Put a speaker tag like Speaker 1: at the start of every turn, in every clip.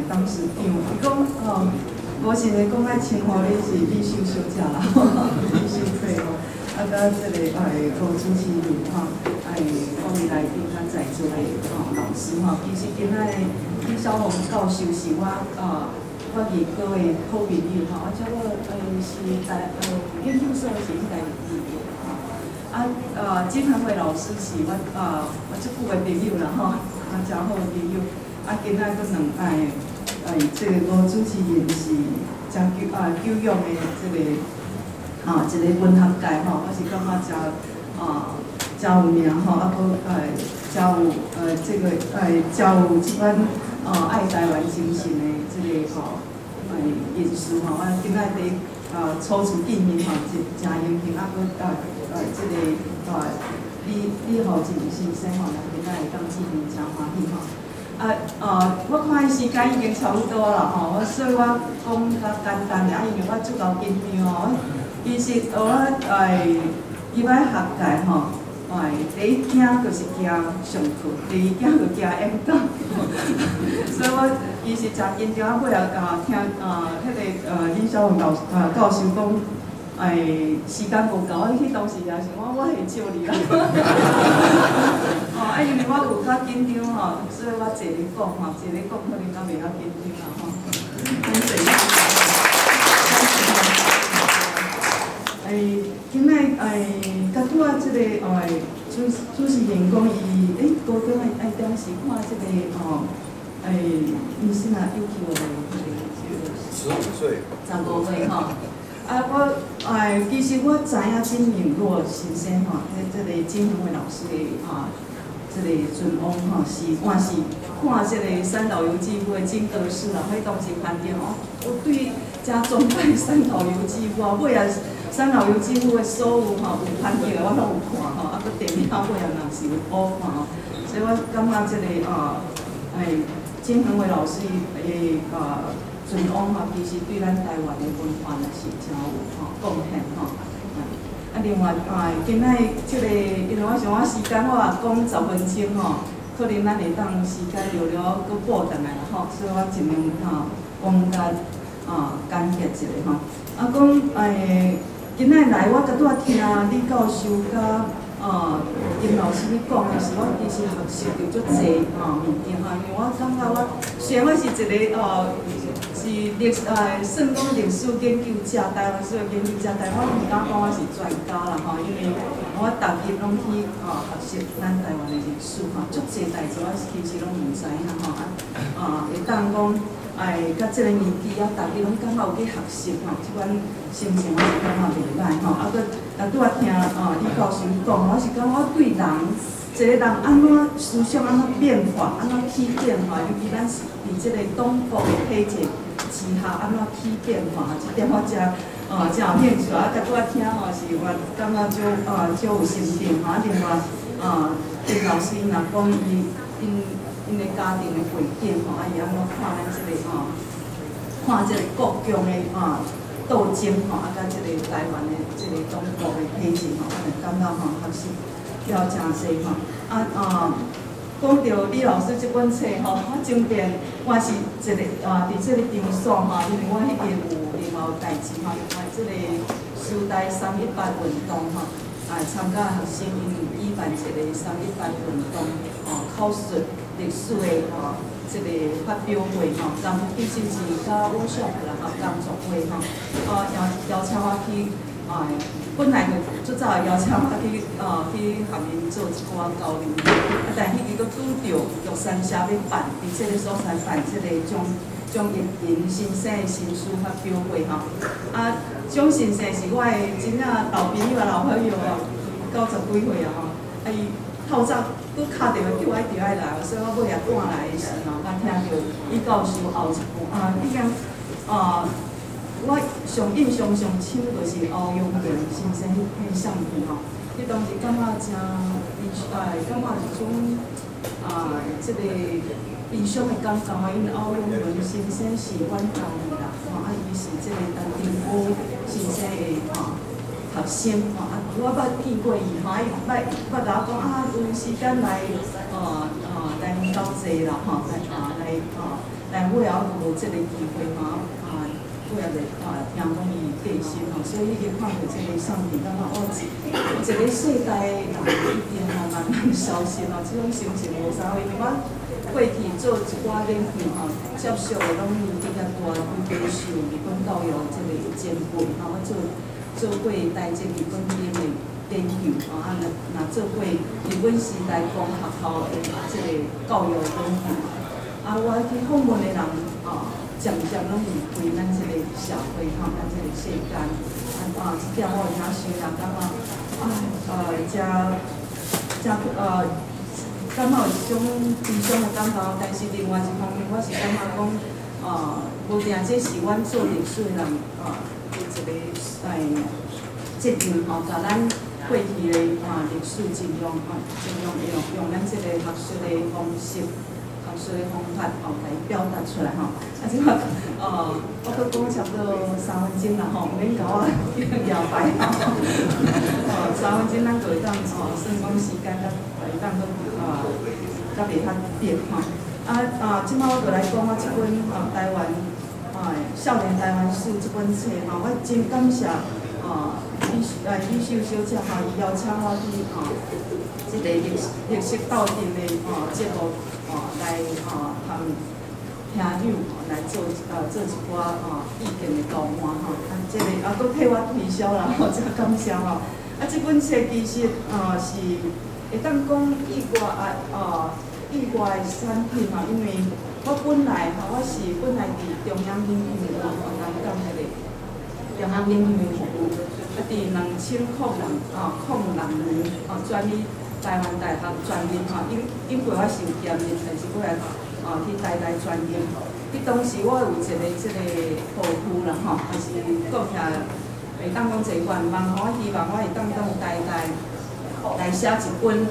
Speaker 1: 董事长，伊讲我是咧讲爱称呼你是秘书小姐啦，秘书配吼，啊，甲即个吴主持人吼，各位来宾较在座的老师吼，其实今仔李小龙教授是我伫各位好朋友吼，即我是研究所是应该毕业吼，金恒伟老师是我即久的朋友啦吼，真好的朋友，今仔佫两这个吴主持人是真久育的这个一个文学界吼，我是感觉真有名吼，佫真有这个真有即款爱台湾精神的这个因素吼，我今仔伫初次见面吼，真荣幸，佫这个李浩进先生吼，今仔会当见面真欢喜吼。我看时间已经差不多啦吼，所以我讲较简单的，因为我足够紧张吼。其实伊来学界吼，第一件就是惊上课，第二件就惊演讲，所以我其实真紧张。尾啊听迄个李小龙教授讲。时间无够，迄当时也是我会笑你啦。因为我有较紧张吼，所以我坐咧讲吼，坐咧讲可能较袂晓紧张啦吼。今仔甲拄仔即个主持人讲伊高中爱当时看即个你是哪YouTube的
Speaker 2: 15岁
Speaker 1: ，15岁吼。其实我知影金明若先生吼，即个金恒伟老师的即个准翁吼，我是看即个《三岛由纪夫》的金德式啦，迄当时看见哦，我对真崇拜《三岛由纪夫》啊，尾啊《三岛由纪夫》的所有吼有看见的我拢有看吼，佫电影尾啊若是有好看吼，所以我感觉即个金恒伟老师的准翁吼，其实对咱台湾的文化也是真有贡献吼。另外今仔即个，因为我想时间我也讲10分钟吼，可能咱会当时间聊聊佫补转来啦吼，所以我尽量讲甲简洁一下吼。讲今仔来我拄仔听李教授甲金老师咧讲的是，我其实学习着足侪物件哈，因为我感觉虽然我是一个是算讲历史研究者，台湾史的研究者，但我毋敢讲我是专家啦吼，因为我逐日拢去学习咱台湾的历史吼，足侪代志我其实拢毋知影吼，会当讲到即个年纪逐日拢刚好有去学习吼，即款心情我是感觉袂歹吼，拄仔听李教授讲，我是讲我对人一个人安怎思想安怎变化，安怎起变化，尤其咱是伫即个东方的体制之下，安怎起变化，即点我真有兴趣。拄仔听吼是我感觉足有心得吼。另外丁老师若讲因的家庭的背景吼，伊安怎看咱即个看即个国强的斗争吼，甲即个台湾的即个中国的体制吼，我就感觉学习了真侪吼。讲到李老师即本册吼，我前边我是一个伫即个场所吼，因为我迄边有另外有代志吼，即个时代318运动吼，参加学生因举办一个318运动口述历史的即个发表会吼，其实是甲workshop啦工作会吼，邀请我去本来就早邀请我去学因做一寡交流，但迄个佫拄着玉山社要办，伫即个所在办即个蒋玉莹先生的新书发表会吼。蒋先生是我的真正老朋友老朋友哦，90几岁啊吼。伊透早佫敲电话叫我一定爱来，所以我尾也赶来的时候，我听到李教授后一句毕竟我上印象上深就是欧阳伦先生迄相片吼，迄当时感觉真感觉一种即个悲伤的感觉啊，因为欧阳伦先生是阮同年啦，伊是即个陈定波先生的学生我捌见过伊伊捌甲我讲有时间来台湾交际啦来但尾后无即个机会吼，尾后就听讲伊过身吼，所以已经看到即个相片，感觉哦，一个世代人已经慢慢消失咯，即种心情无啥会。我过去做一寡领域吼，接受的拢是比较大，比较受日本教育即个前辈吼，我做过台籍日本兵的研究吼，若做过日本时代公学校的即个教育研究，我去访问的人渐渐拢离开咱即个社会吼，咱即个世间，即点我有影想啦，感觉感觉有一种悲伤的感觉，但是另外一方面，我是感觉讲，无定这是阮做历史的人一个责任吼，甲咱过去的历史尽量用咱这个学术的方式、学术的方法来表达出来吼。即摆我搁讲差不多3分钟啦吼，免甲我摇摆吼。3分钟咱就会当算讲时间会当搁较袂较变吼。即摆我就来讲我即本台湾少年台湾史即本册吼，我真感谢李秀小姐伊邀请我去即个历史斗阵的节目来和听友来做一寡意见的交换吼。即个搁替我推销啦吼，真感谢吼。即本册其实是会当讲意外的产品嘛，因为我本来是伫中央研究院南港迄个中央研究院服务，伫2002年转去台湾大学专任因为我受兼任，但是我来去台大专任。当时我有一个即个抱负啦吼，还是讲起来会当讲一个愿望，我希望我会当到台大来写一本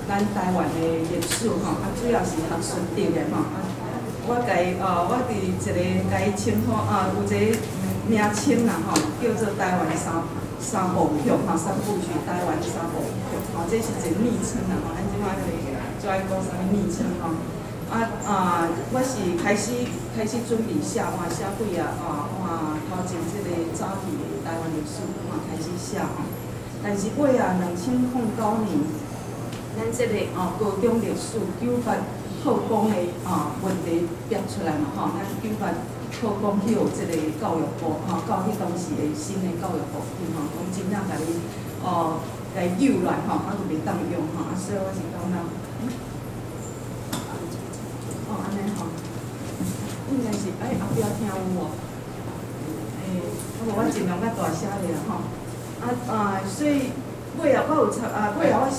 Speaker 1: 咱台湾的历史吼，主要是学术底的吼。我伫一个甲伊称呼有一个名称啦吼，叫做台湾三部曲吼，3部曲台湾3部曲吼，这是一个昵称啦吼，咱即摆就爱讲啥物昵称吼。我是开始准备写几啊头前即个早期的台湾历史开始写吼，但是尾2009年。咱即个高中历史9法考纲的问题逼出来嘛吼，咱9法考纲去有即个教育部到迄当时的新的教育部去讲真正甲你诱乱就袂当用所以我是感觉安尼应该是后壁听有无？我尽量较大声咧啦所以。尾后我是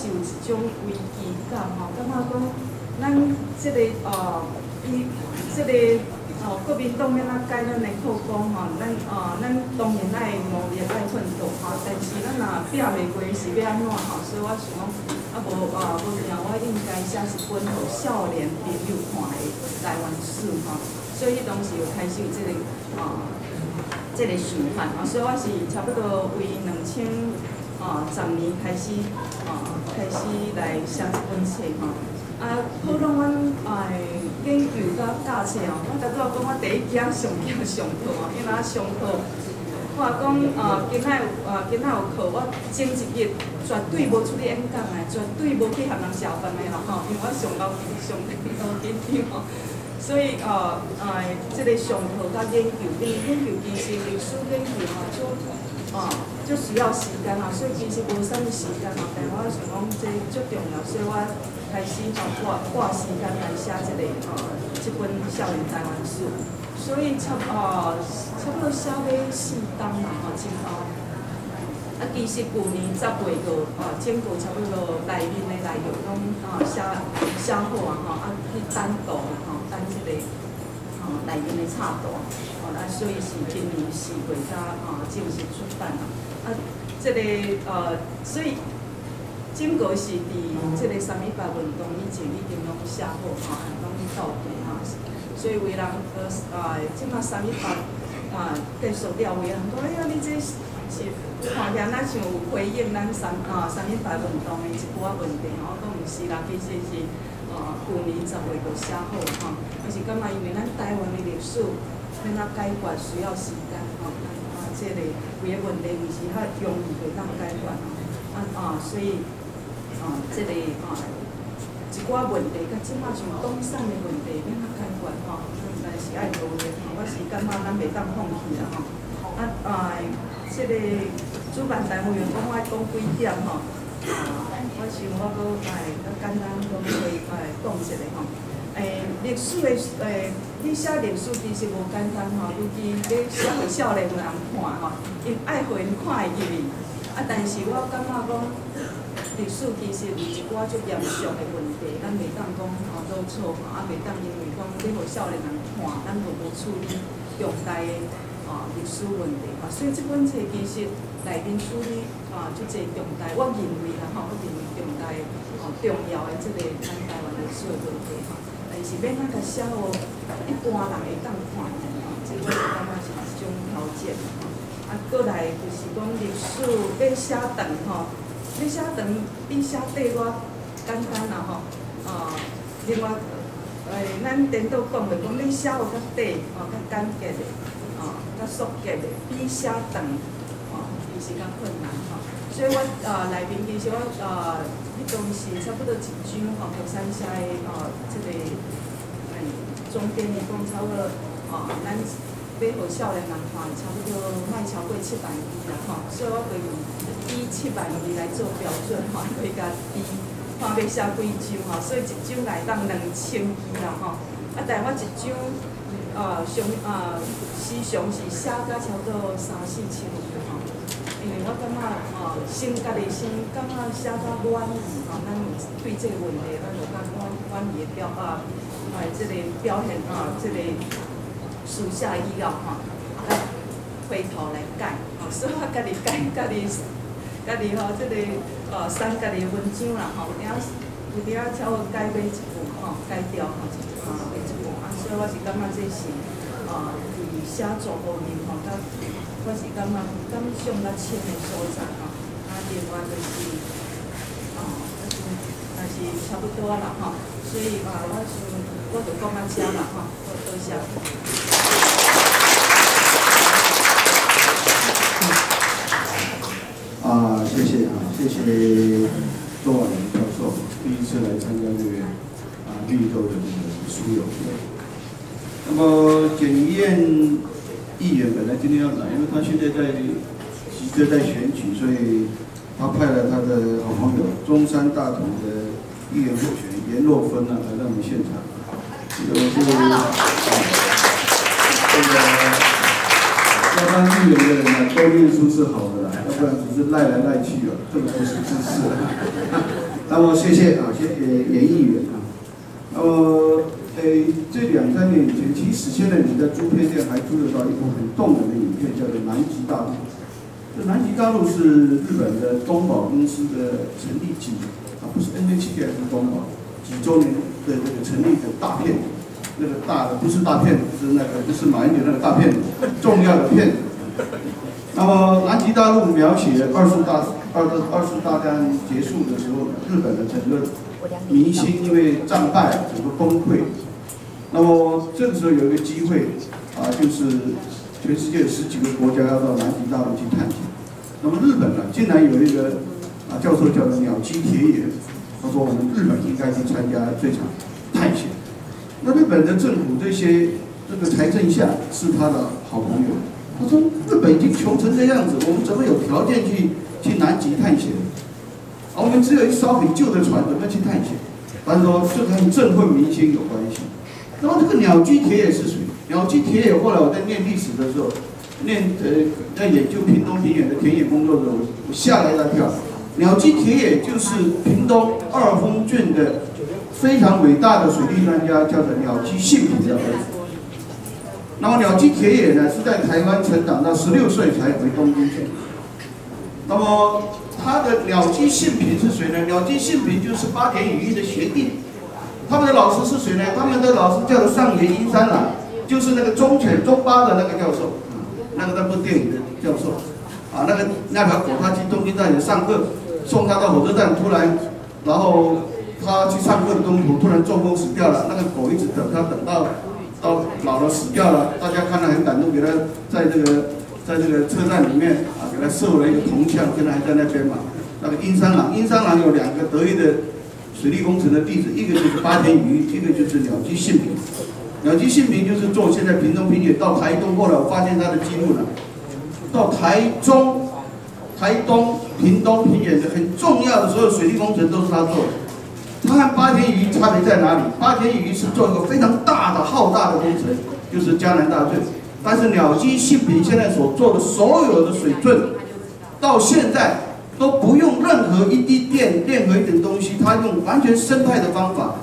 Speaker 1: 有一种危机感感觉讲咱即个国民党要改咱的考纲咱当然爱努力爱奋斗但是咱若拼袂过是要安怎所以我想讲无定，我应该写一本互少年朋友看的台湾史所以当时就开始有即个想法所以我是差不多为10年开始来写这本册好让阮研究甲教册我拄仔讲我第一件上课因为上课我讲今仔有课，我整一日绝对无出去演讲绝对无去和人食饭的啦因为我上紧张所以这个上课甲研究其实历史研究就需要时间所以其实无啥物时间但我想讲这足重要，所以我开始挂时间来写这本少年台湾史，所以差不多写要4档真厚。其实去年10月就整个差不多内面的内容拢写好去单独等这个内面的插图所以是今年4月才正式出版这个所以整个是伫这个318运动以前已经拢写好拢去斗阵所以为人即马318结束了，为人讲你这是看起来咱像有回应咱318运动的一寡问题，我讲毋是啦，其实是去年10月就写好吼，我是感觉因为咱台湾的历史要哪解决需要时间吼，即个规个问题毋是较容易就当解决吼，所以即个一寡问题，甲即马像东山的问题要哪解决吼，但是爱努力吼，我是感觉咱袂当放弃啦吼。即个主办单位讲我讲几点吼，我想我搁来较简单讲讲一下吼。历史的你写历史其实无简单吼，尤其你写互少年人看吼，因爱互因看会入去。但是我感觉讲历史其实有一寡足严肃的问题，咱袂当讲多错袂当因为讲你互少年人看，咱就无处理重大的历史问题所以这本册其实内面处理足侪重大，我认为啦我认为重大重要的这个咱台湾历史的问题但是要甲写互一般人会当看这我是感觉是一种条件过来就是讲历史要写长要写长比写短我简单啦另外咱颠倒讲的讲，你写有较短较简洁的较速结的，比写长其实较困难所以我内面其实我迄当时差不多1张国产写的这个总编的讲差不多咱要互少年人看，差不多莫超过7万字啦所以我就以7万字来做标准去甲比看要写几张所以1张内当2000字啦但我1张时常是写到差不多3、4千字因为我感觉家己先感觉写到满意咱对这个问题咱就较满意的这个表现这个书写以后回头来改所以我家己改这个删家己的文章啦有点超过改买一部改掉买一部所以我是感觉这是伫写作方面我是感觉感想较深的所在另外就是但是差不多啦所以我就讲到这啦多谢。
Speaker 3: 谢谢周婉玲教授第一次来参加这个绿洲的这个书友会。那么简于晏议员本来今天要来，因为他现在急着在选举，所以他派了他的好朋友中山大同的议员候选人颜若芬来到我们现场。要当议员的人多念书是好的啦，要不然只是赖来赖去这个不是知识那么谢谢颜议员那么这2、3年以前，其实现在你在租片店还租得到一部很动人的影片，叫做《南极大陆》。这南极大陆是日本的东宝公司的成立不是 NHK 还是东宝几周年的这个成立的大片。那个大的不是大片，是那个不是马英九那个大片，重要的片。那么南极大陆描写二次大战结束的时候，日本的整个民心因为战败整个崩溃。那么这个时候有一个机会就是全世界10几个国家要到南极大陆去探险。那么日本竟然有一个教授叫做鸟居铁也，他说我们日本应该去参加这场探险。那日本的政府这个财政下是他的好朋友。他说日本已经穷成这样子，我们怎么有条件去南极探险？我们只有一艘很旧的船，怎么去探险？他说这跟振奋民心有关系。那么这个鸟居铁也是谁？鸟居铁也后来我在念历史的时候，在研究屏东平原的田野工作的时候，我吓了一大跳。鸟居铁也就是屏东二丰郡的非常伟大的水利专家，叫做鸟居信平的儿子。那么鸟居铁也呢，是在台湾成长到16岁才回东京去。那么他的鸟居信平是谁呢？鸟居信平就是八田与一的学弟。他们的老师是谁呢？他们的老师叫做上野英三郎，就是那个中八的那个教授，那部电影的教授。那条狗他去东京大学上课，送他到火车站，突然，然后他去上课的中途突然中风死掉了，那个狗一直等他，等到老了死掉了，大家看了很感动，给他在这个车站里面啊，给他设了一个铜像，现在还在那边嘛。那个殷三郎有2个得意的水利工程的弟子，一个就是八田鱼，一个就是鸟居信平。鸟居信平就是做现在屏东平野到台东，后来我发现他的记录了，到台中、台东、屏东平野的很重要的所有水利工程都是他做的。他和八田鱼差别在哪里？八田鱼是做一个非常大的浩大的工程，就是嘉南大圳。但是鸟居信平现在所做的所有的水圳，到现在都不用任何一滴电，任何一点东西，他用完全生态的方法，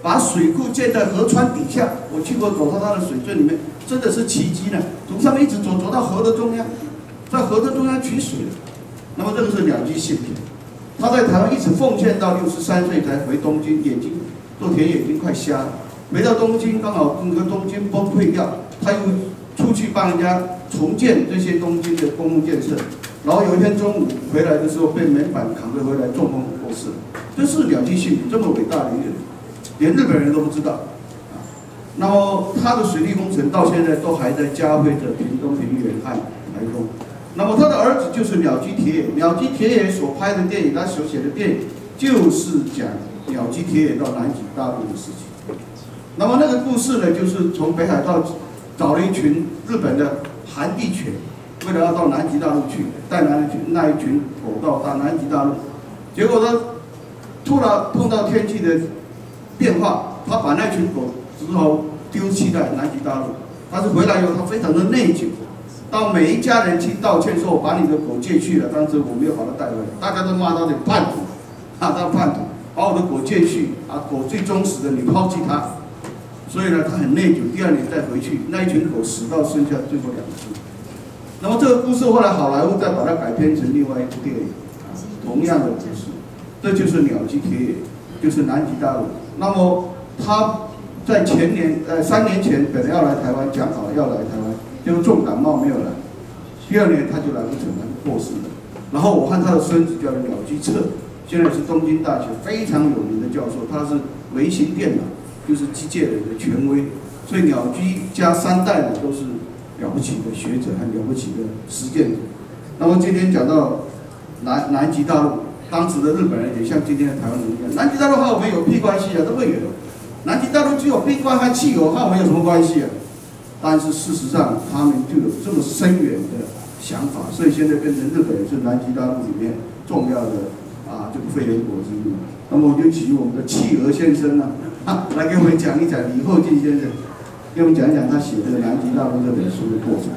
Speaker 3: 把水库建在河川底下。我去过走到他的水圳里面，真的是奇迹呢。从上面一直走到河的中央，在河的中央取水。那么这个是鸟居信平。他在台湾一直奉献到63岁才回东京，眼睛做田野已经快瞎了。回到东京，刚好那个东京崩溃掉，他又出去帮人家重建这些东京的公共建设。然后有一天中午回来的时候，被门板扛着回来，中风过世了。这是鸟居信平这么伟大的一个人，连日本人都不知道。然后他的水利工程到现在都还在嘉惠着屏东、平原和台东。那么他的儿子就是鸟居铁也，鸟居铁也所拍的电影，他所写的电影就是讲鸟居铁也到南极大陆的事情。那么那个故事呢，就是从北海道找了一群日本的寒地犬，为了要到南极大陆去，带那一群狗到南极大陆，结果他突然碰到天气的变化，他把那群狗只好丢弃在南极大陆。但是回来以后，他非常的内疚。到每一家人去道歉，说我把你的狗借去了，但是我没有把它带回来，大家都骂他的叛徒，他叛徒，把我的狗借去，狗最忠实的你抛弃它，所以呢，他很内疚。第2年再回去，那一群狗死到剩下最后2只。那么这个故事后来好莱坞再把它改编成另外一部电影，同样的故事，这就是鸟居铁也，就是南极大陆。那么他在3年前本来要来台湾，讲好要来台湾。就重感冒没有来，第2年他就来不成，他就过世了。然后我和他的孙子叫鸟居彻，现在是东京大学非常有名的教授，他是微型电脑，就是机械人的权威。所以鸟居家3代呢都是了不起的学者和了不起的实践者。那么今天讲到南极大陆，当时的日本人也像今天的台湾人一样，南极大陆和我们有屁关系啊？都不有。南极大陆只有冰块和汽油，和我们有什么关系啊？但是事实上，他们就有这么深远的想法，所以现在变成日本是南极大陆里面重要的这个非联国之一。那么我就请我们的企鹅先生来给我们讲一讲李厚进先生，给我们讲一讲他写的《南极大陆》这本书的过程。